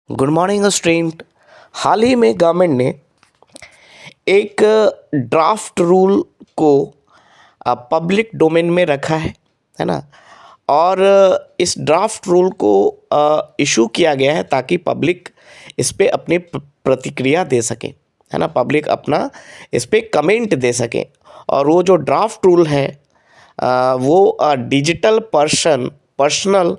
Good morning student. हाल ही में गवर्नमेंट ने एक ड्राफ्ट रूल को पब्लिक डोमेन में रखा है ना। और इस ड्राफ्ट रूल को इशू किया गया है ताकि पब्लिक इस पे अपनी प्रतिक्रिया दे सके, है ना। पब्लिक अपना इस पे कमेंट दे सके। और वो जो ड्राफ्ट रूल है वो digital personal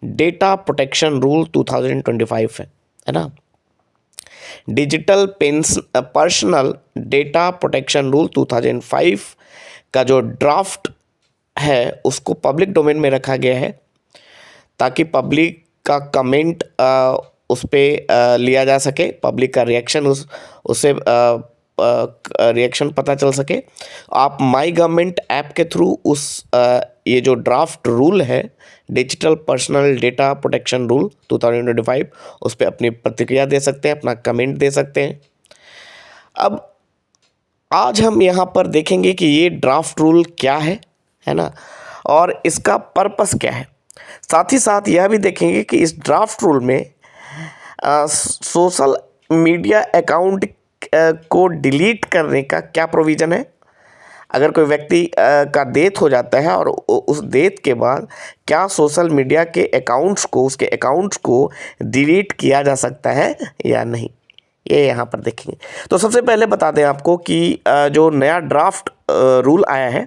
data protection rule 2025 है ना। Digital personal data protection rule 2005 का जो ड्राफ्ट है उसको पब्लिक डोमेन में रखा गया है ताकि पब्लिक का कमेंट उस पर लिया जा सके, पब्लिक का रिएक्शन उससे रिएक्शन पता चल सके। आप माई गवर्नमेंट ऐप के थ्रू ये जो ड्राफ्ट रूल है digital personal data protection rule 2025 उस पर अपनी प्रतिक्रिया दे सकते हैं, अपना कमेंट दे सकते हैं। अब आज हम यहाँ पर देखेंगे कि ये ड्राफ्ट रूल क्या है ना, और इसका पर्पस क्या है। साथ ही साथ यह भी देखेंगे कि इस ड्राफ्ट रूल में सोशल मीडिया अकाउंट को डिलीट करने का क्या प्रोविज़न है। अगर कोई व्यक्ति का डेथ हो जाता है और उस डेथ के बाद क्या सोशल मीडिया के उसके अकाउंट्स को डिलीट किया जा सकता है या नहीं, ये यहाँ पर देखेंगे। तो सबसे पहले बता दें आपको कि जो नया ड्राफ्ट रूल आया है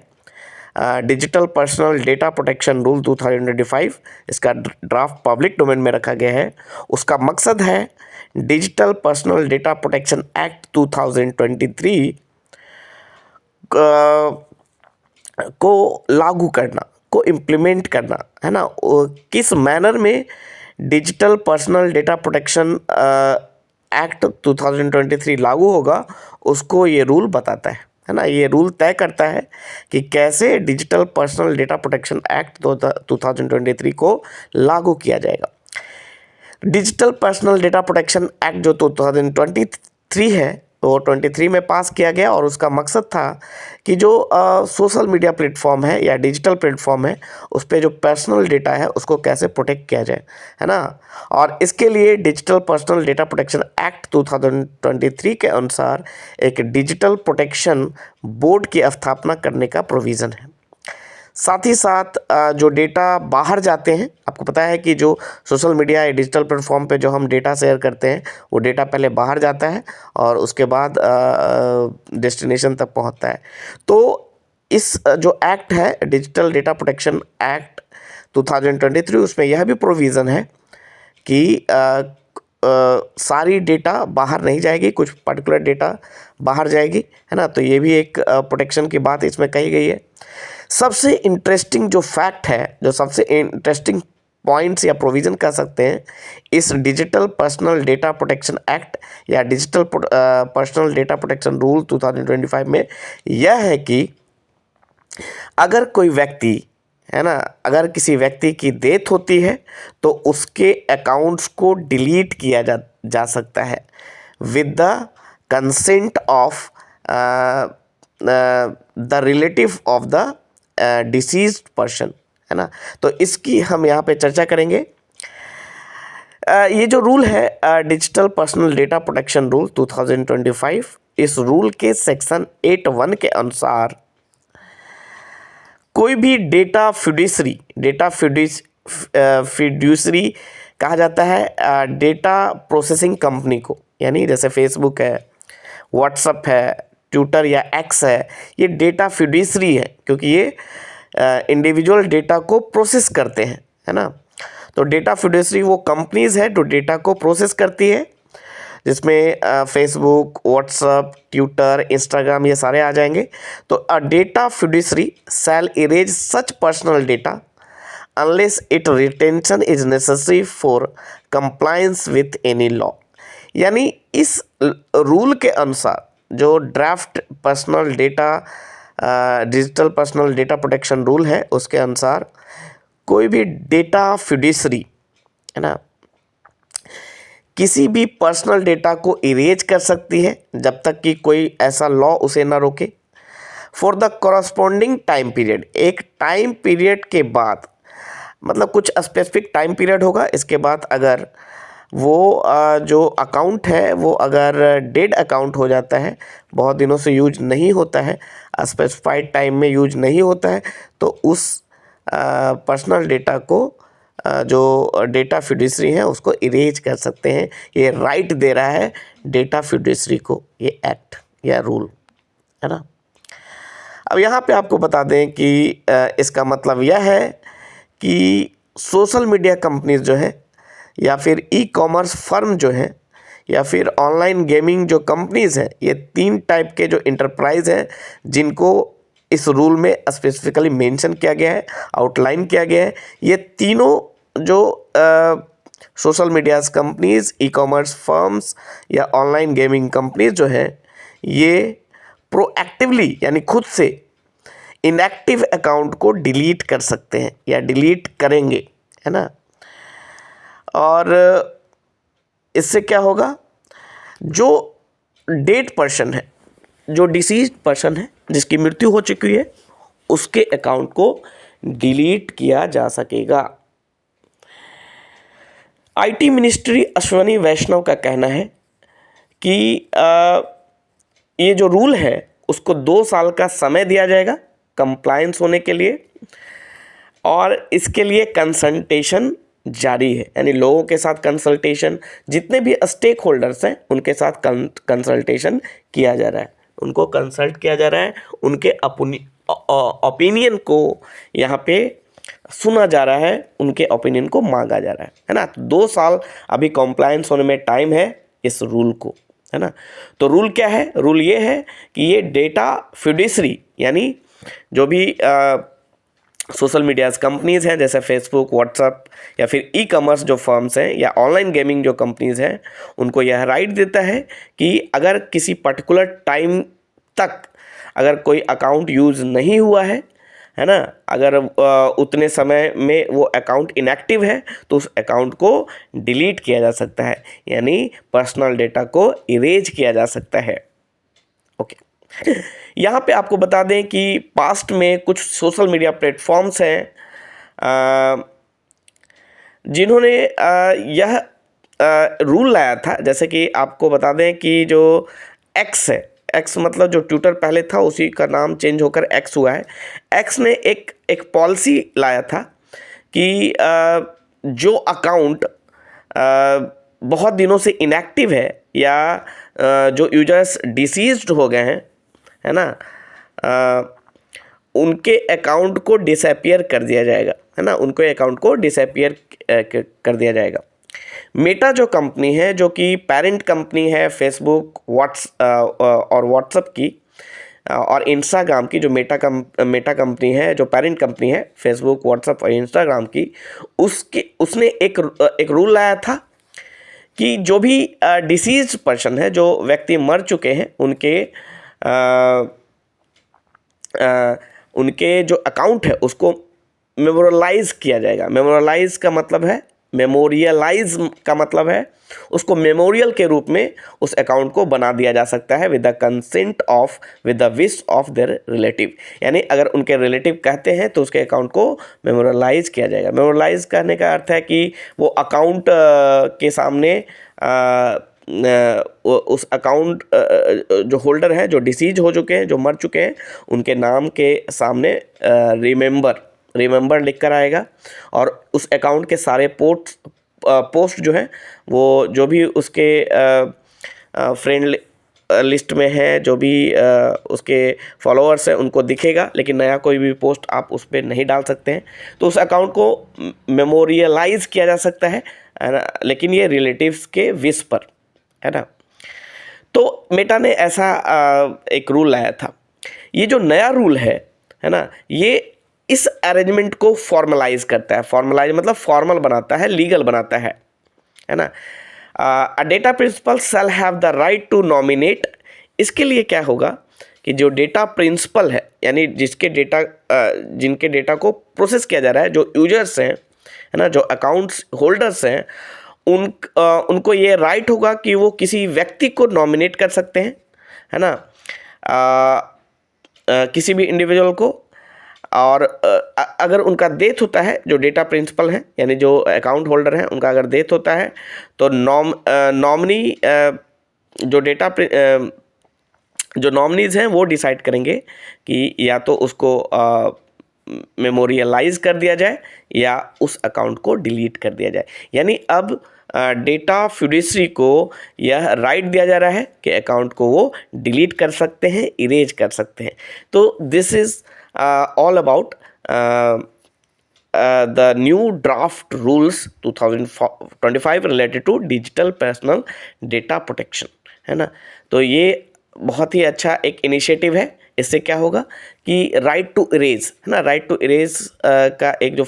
digital personal data protection rule 2025, इसका ड्राफ्ट पब्लिक डोमेन में रखा गया है। उसका मकसद है digital personal data protection act 2023 को लागू करना, को इम्प्लीमेंट करना, है ना। किस मैनर में digital personal data protection act 2023 लागू होगा उसको ये रूल बताता है ना। ये रूल तय करता है कि कैसे digital personal data protection act 2023 को लागू किया जाएगा। Digital personal data protection act जो 2023 है वो 23 में पास किया गया और उसका मकसद था कि जो सोशल मीडिया प्लेटफॉर्म है या डिजिटल प्लेटफॉर्म है उस पर जो पर्सनल डेटा है उसको कैसे प्रोटेक्ट किया जाए, है ना। और इसके लिए digital personal data protection act 2023 के अनुसार एक डिजिटल प्रोटेक्शन बोर्ड की स्थापना करने का प्रोविज़न है। साथ ही साथ जो डेटा बाहर जाते हैं, आपको पता है कि जो सोशल मीडिया या डिजिटल प्लेटफॉर्म पे जो हम डेटा शेयर करते हैं वो डेटा पहले बाहर जाता है और उसके बाद डेस्टिनेशन तक पहुंचता है। तो इस जो एक्ट है डिजिटल डेटा प्रोटेक्शन एक्ट 2023 उसमें यह भी प्रोविज़न है कि सारी डेटा बाहर नहीं जाएगी, कुछ पर्टिकुलर डेटा बाहर जाएगी, है ना। तो ये भी एक प्रोटेक्शन की बात इसमें कही गई है। सबसे इंटरेस्टिंग जो फैक्ट है, जो सबसे इंटरेस्टिंग पॉइंट्स या प्रोविज़न कह सकते हैं इस digital personal data protection act या digital personal data protection rule 2025 में यह है कि अगर कोई व्यक्ति, है ना, अगर किसी व्यक्ति की डेथ होती है तो उसके अकाउंट्स को डिलीट किया जा सकता है with the consent of the relative of the deceased person, है ना। तो इसकी हम यहाँ पे चर्चा करेंगे। ये जो रूल है digital personal data protection rule 2025, इस रूल के सेक्शन 8(1) के अनुसार कोई भी डेटा फिड्यूसरी कहा जाता है डेटा प्रोसेसिंग कंपनी को, यानी जैसे फेसबुक है, व्हाट्सएप है, ट्विटर या एक्स है, ये डेटा फिड्यूसरी है क्योंकि ये इंडिविजुअल डेटा को प्रोसेस करते हैं, है ना। तो डेटा फिड्यूसरी वो कंपनीज़ है जो डेटा को प्रोसेस करती है, जिसमें फेसबुक, व्हाट्सएप, ट्विटर, इंस्टाग्राम ये सारे आ जाएंगे। तो a data fiduciary shall erase such personal data unless it retention is necessary for compliance with any law. यानी इस रूल के अनुसार जो draft personal data digital personal data protection rule है उसके अनुसार कोई भी डेटा फिड्यूसरी, है ना, किसी भी पर्सनल डेटा को इरेज कर सकती है जब तक कि कोई ऐसा लॉ उसे ना रोके for the corresponding time period. एक टाइम पीरियड के बाद, मतलब कुछ स्पेसिफिक टाइम पीरियड होगा, इसके बाद अगर वो जो अकाउंट है वो अगर डेड अकाउंट हो जाता है, बहुत दिनों से यूज नहीं होता है, स्पेसिफाइड टाइम में यूज नहीं होता है, तो उस पर्सनल डेटा को जो डेटा फिड्यूसरी है उसको इरेज कर सकते हैं। ये राइट दे रहा है डेटा फिड्यूसरी को ये एक्ट या रूल, है ना। अब यहाँ पे आपको बता दें कि इसका मतलब यह है कि सोशल मीडिया कंपनीज जो है या फिर ई कॉमर्स फर्म जो है या फिर ऑनलाइन गेमिंग जो कंपनीज़ हैं, ये 3 टाइप के जो इंटरप्राइज हैं जिनको इस रूल में स्पेसिफिकली मेंशन किया गया है, आउटलाइन किया गया है। ये तीनों जो social medias companies, e commerce firms या ऑनलाइन गेमिंग कंपनीज जो हैं, ये प्रोएक्टिवली यानी खुद से इनएक्टिव अकाउंट को डिलीट कर सकते हैं या डिलीट करेंगे, है ना। और इससे क्या होगा, जो डेड पर्सन है, जो डिसीज्ड पर्सन है, जिसकी मृत्यु हो चुकी है, उसके अकाउंट को डिलीट किया जा सकेगा। आईटी मिनिस्ट्री अश्वनी वैष्णव का कहना है कि ये जो रूल है उसको 2 साल का समय दिया जाएगा कंप्लायंस होने के लिए, और इसके लिए कंसल्टेशन जारी है, यानी लोगों के साथ कंसल्टेशन, जितने भी स्टेक होल्डर्स हैं उनके साथ कंसल्टेशन किया जा रहा है, उनको कंसल्ट किया जा रहा है, उनके अपनी ओपिनियन को यहाँ पे सुना जा रहा है, उनके ओपिनियन को मांगा जा रहा है ना। 2 साल अभी कंप्लायंस होने में टाइम है इस रूल को, है ना। तो रूल क्या है, रूल ये है कि ये डेटा फिड्यूसरी यानी जो भी सोशल मीडियाज कंपनीज हैं जैसे फेसबुक, व्हाट्सएप या फिर ई कॉमर्स जो फर्म्स हैं या ऑनलाइन गेमिंग जो कंपनीज हैं, उनको यह राइट देता है कि अगर किसी पर्टिकुलर टाइम तक अगर कोई अकाउंट यूज़ नहीं हुआ है ना, अगर उतने समय में वो अकाउंट इनएक्टिव है तो उस अकाउंट को डिलीट किया जा सकता है, यानी पर्सनल डेटा को इरेज किया जा सकता है। ओके, यहाँ पे आपको बता दें कि पास्ट में कुछ सोशल मीडिया प्लेटफॉर्म्स हैं जिन्होंने यह रूल लाया था। जैसे कि आपको बता दें कि जो एक्स है, एक्स मतलब जो ट्विटर पहले था उसी का नाम चेंज होकर एक्स हुआ है। एक्स ने एक पॉलिसी लाया था कि जो अकाउंट बहुत दिनों से इनएक्टिव है या जो यूजर्स डिसीज्ड हो गए हैं, है ना, उनके अकाउंट को डिसअपियर कर दिया जाएगा, है ना, उनके अकाउंट को डिसअपियर कर दिया जाएगा। मेटा जो कंपनी है, जो कि पेरेंट कंपनी है फेसबुक, व्हाट्सएप की और इंस्टाग्राम की, जो मेटा कंपनी है, जो पेरेंट कंपनी है फेसबुक, व्हाट्सएप और इंस्टाग्राम की, उसने एक रूल लाया था कि जो भी डिसीज पर्सन है, जो व्यक्ति मर चुके हैं, उनके जो अकाउंट है उसको मेमोरलाइज किया जाएगा। मेमोरलाइज का मतलब है, मेमोरियलाइज का मतलब है उसको मेमोरियल के रूप में उस अकाउंट को बना दिया जा सकता है with the consent of, with the wish of their relative, यानी अगर उनके रिलेटिव कहते हैं तो उसके अकाउंट को मेमोरलाइज किया जाएगा। मेमोरलाइज करने का अर्थ है कि वो अकाउंट के सामने उस अकाउंट जो होल्डर हैं, जो डिसीज हो चुके हैं, जो मर चुके हैं, उनके नाम के सामने रिमेंबर लिख कर आएगा, और उस अकाउंट के सारे पोस्ट जो हैं वो जो भी उसके फ्रेंड लिस्ट में है, जो भी उसके फॉलोअर्स हैं, उनको दिखेगा, लेकिन नया कोई भी पोस्ट आप उस पर नहीं डाल सकते हैं। तो उस अकाउंट को मेमोरियलाइज किया जा सकता है ना, लेकिन ये रिलेटिव्स के विश पर, है ना। तो मेटा ने ऐसा एक रूल लाया था। ये जो नया रूल है ना, ये इस अरेंजमेंट को फॉर्मलाइज करता है। फॉर्मलाइज मतलब फॉर्मल बनाता है, लीगल बनाता है ना। A data principal shall have the right to nominate. इसके लिए क्या होगा कि जो डेटा प्रिंसिपल है, यानी जिनके डेटा को प्रोसेस किया जा रहा है, जो यूजर्स हैं, है ना, जो अकाउंट्स होल्डर्स हैं, उनको ये राइट होगा कि वो किसी व्यक्ति को नॉमिनेट कर सकते हैं, है ना, किसी भी इंडिविजुअल को, और अगर उनका डेथ होता है, जो डेटा प्रिंसिपल हैं यानी जो अकाउंट होल्डर हैं उनका अगर डेथ होता है तो नॉमिनी जो नॉमिनीज हैं वो डिसाइड करेंगे कि या तो उसको मेमोरियलाइज कर दिया जाए या उस अकाउंट को डिलीट कर दिया जाए। यानी अब डेटा फिड्यूसरी को यह राइट दिया जा रहा है कि अकाउंट को वो डिलीट कर सकते हैं, इरेज कर सकते हैं। तो this is all about the new draft rules 2025 related to digital personal data protection, है ना। तो ये बहुत ही अच्छा एक इनिशिएटिव है। इससे क्या होगा कि राइट टू इरेज, है ना, राइट टू इरेज का एक जो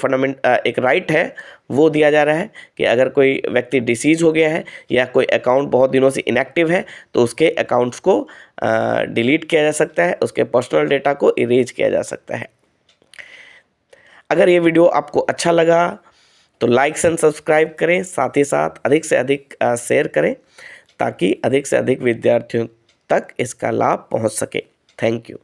एक राइट है वो दिया जा रहा है कि अगर कोई व्यक्ति डिसीज हो गया है या कोई अकाउंट बहुत दिनों से इनएक्टिव है तो उसके अकाउंट्स को डिलीट किया जा सकता है, उसके पर्सनल डेटा को इरेज किया जा सकता है। अगर ये वीडियो आपको अच्छा लगा तो लाइक एंड सब्सक्राइब करें, साथ ही साथ अधिक से अधिक शेयर करें ताकि अधिक से अधिक विद्यार्थियों तक इसका लाभ पहुंच सके। Thank you.